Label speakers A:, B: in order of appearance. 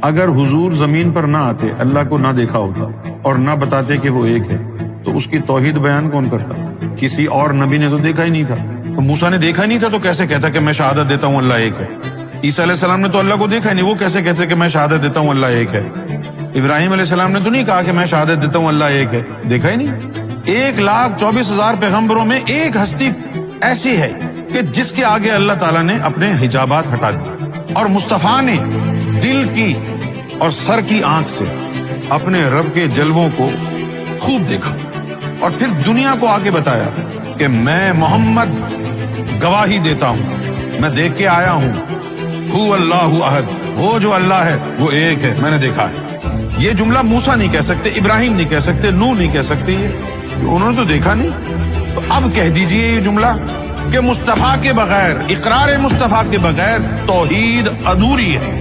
A: اگر حضور زمین پر نہ آتے، اللہ کو نہ دیکھا ہوتا اور نہ بتاتے کہ وہ ایک ہے، تو اس کی توحید بیان کون کرتا؟ کسی اور نبی نے تو دیکھا ہی نہیں تھا. تو موسیٰ نے دیکھا ہی نہیں تھا تو کیسے کہتا کہ میں شہادت دیتا ہوں اللہ ایک ہے؟ عیسیٰ علیہ السلام نے تو اللہ کو دیکھا ہی نہیں، وہ کیسے کہتے کہ میں شہادت دیتا ہوں اللہ ایک ہے؟ ابراہیم علیہ السلام نے تو نہیں کہا کہ میں شہادت دیتا ہوں اللہ ایک ہے، دیکھا ہی نہیں. 1,24,000 پیغمبروں میں ایک ہستی ایسی ہے کہ جس کے آگے اللہ تعالیٰ نے اپنے حجابات ہٹا دیے، اور مصطفیٰ نے دل کی اور سر کی آنکھ سے اپنے رب کے جلووں کو خوب دیکھا، اور پھر دنیا کو آگے بتایا کہ میں محمد گواہی دیتا ہوں، میں دیکھ کے آیا ہوں، هو اللہ احد، وہ جو اللہ ہے وہ ایک ہے، میں نے دیکھا ہے. یہ جملہ موسیٰ نہیں کہہ سکتے، ابراہیم نہیں کہہ سکتے، نوح نہیں کہہ سکتے، یہ انہوں نے تو دیکھا نہیں. تو اب کہہ دیجئے یہ جملہ کہ مصطفیٰ کے بغیر، اقرار مصطفیٰ کے بغیر توحید ادھوری ہے.